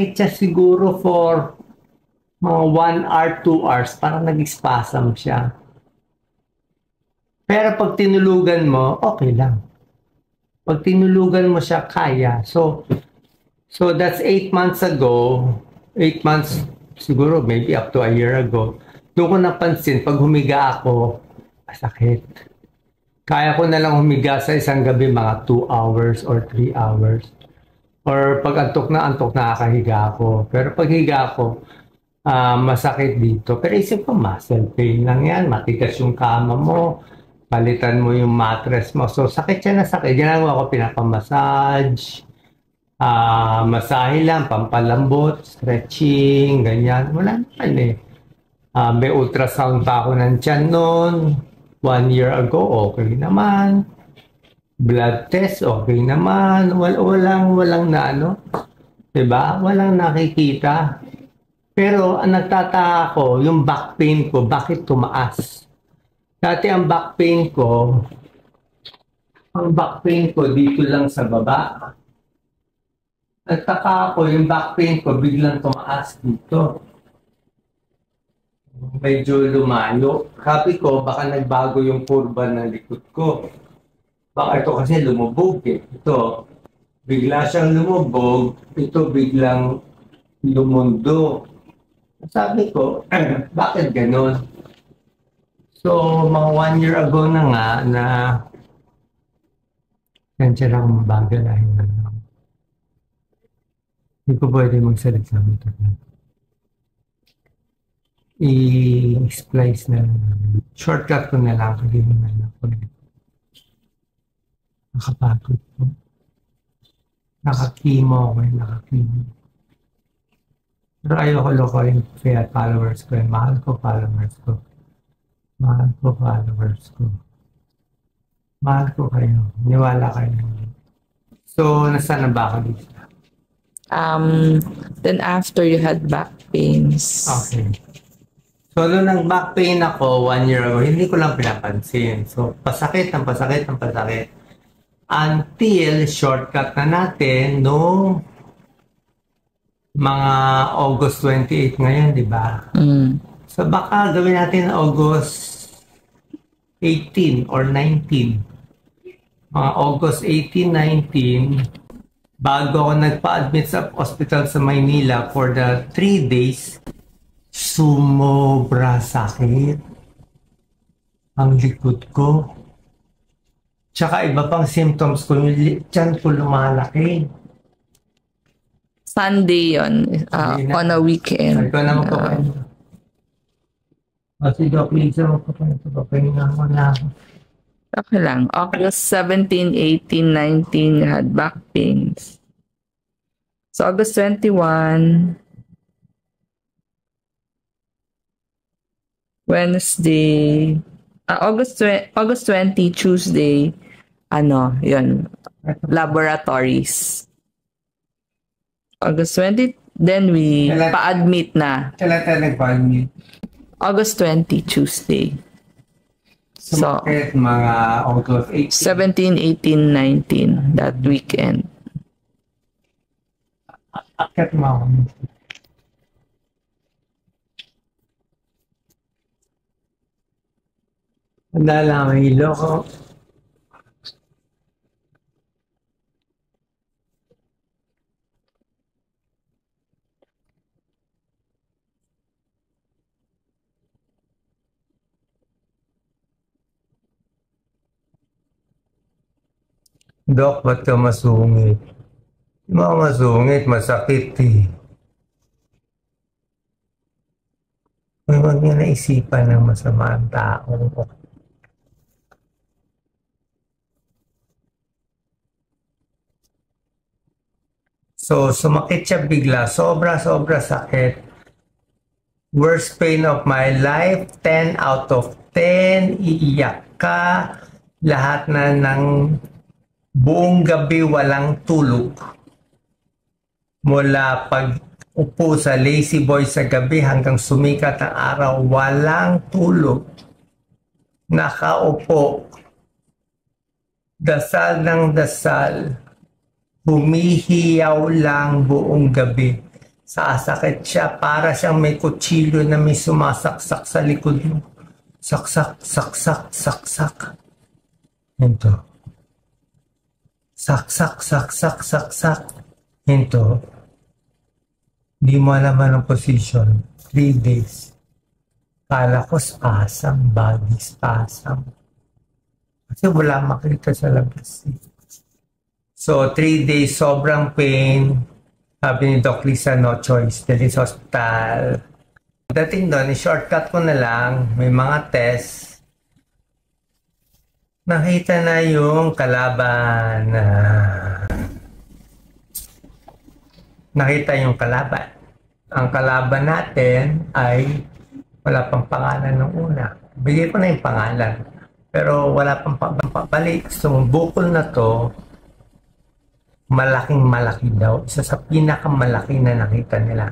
Masakit siya siguro for mga 1 hour, 2 hours. Parang nag-spasm siya. Pero pag tinulugan mo, okay lang. Pag tinulugan mo siya, kaya. So that's 8 months ago. 8 months, siguro maybe up to a year ago. Doon ko napansin, pag humiga ako, sakit. Kaya ko na lang humiga sa isang gabi mga 2 hours or 3 hours. Or pag antok na, nakakahiga ako. Pero pag higa ako, masakit dito. Pero isip ko, muscle pain lang yan. Matigas yung kama mo. Palitan mo yung mattress mo. So, sakit siya na sakit. Ginagawa ko, pinapamassage. Masahe lang, pampalambot, stretching, ganyan. Wala naman eh. May ultrasound pa ako ng tiyan noon. 1 year ago, okay naman. Blood test, okay naman. Walang na ano. Diba? Walang nakikita. Pero ang nagtataka ko, yung back pain ko, bakit tumaas? Dati ang back pain ko dito lang sa baba. Nagtaka ako, yung back pain ko biglang tumaas dito. Medyo lumayo. Sabi ko, baka nagbago yung kurba ng likod ko. Baka ito kasi lumubog eh. Ito, bigla siyang lumubog. Ito biglang lumundo. Sabi ko, bakit ganun? So, mga 1 year ago na nga na ganyan lang bagal ay hindi ko pwede magsalita nito. I-splice na lang. Shortcut ko na lang. Hindi mo na lang. Nakapagod po. Nakakimo ako eh. Nakakimo. Pero ayoko lokohin kaya followers ko. Mahal ko followers ko. Mahal ko followers ko. Mahal ko kayo. Niwala kayo. So, nasaan na ba ako dito? Then after you had back pains. Okay. So, nung nag-back pain ako 1 year ago, hindi ko lang pinapansin. So, pasakit. Until shortcut na natin no mga August 28 ngayon, di ba? So, baka gawin natin August 18 or 19. Mga August 18, 19, bago ako nagpa-admit sa hospital sa Maynila for the 3 days, sumobra sakit ang likod ko. Tsaka iba pang symptoms ko, yung tiyan ko lumalaki. Sunday yon on a weekend. Ikaw na magpapahinga. Si Doc Lisa magpapahinga mo na ako. Okay lang. August 17, 18, 19, you had back pains. So August 21, Wednesday, August 20, Tuesday, yun, laboratories. August 20, then we pa-admit na. Kailan tayo nagpa-admit? August 20, Tuesday. So, mga August 17, 18, 19, that weekend. Akit mo ako. Handa lang ang hilo ko. Dok, ba't ka masungit? Mga masungit, masakit eh. Huwag niya naisipan ng masama ang tao. So, sumakit siya bigla. Sobra sakit. Worst pain of my life. 10 out of 10. Iiyak ka. Lahat na ng buong gabi walang tulog. Mula pag upo sa lazy boy sa gabi hanggang sumikat ang araw, walang tulog. Nakaupo. Dasal ng dasal. Humihiyaw lang buong gabi. Sasakit siya para siyang may kutsilyo na may sumasaksak sa likod mo. Saksak, saksak, saksak. Hinto. Saksak, saksak, saksak. Hinto. Di mo alam anong position. 3 days. Kala ko spasm, body spasm. Kasi wala makita sa labas. So, 3 days, sobrang pain. Sabi ni Doc Lisa, no choice. Dali sa hospital. Dating doon, shortcut ko na lang. May mga test. Nakita na yung kalaban. Nakita yung kalaban. Ang kalaban natin ay wala pang pangalan nung una. Bigay ko na yung pangalan. Pero wala pang balik. So, bukol na to, malaking malaki daw. Isa sa pinakamalaki na nakita nila.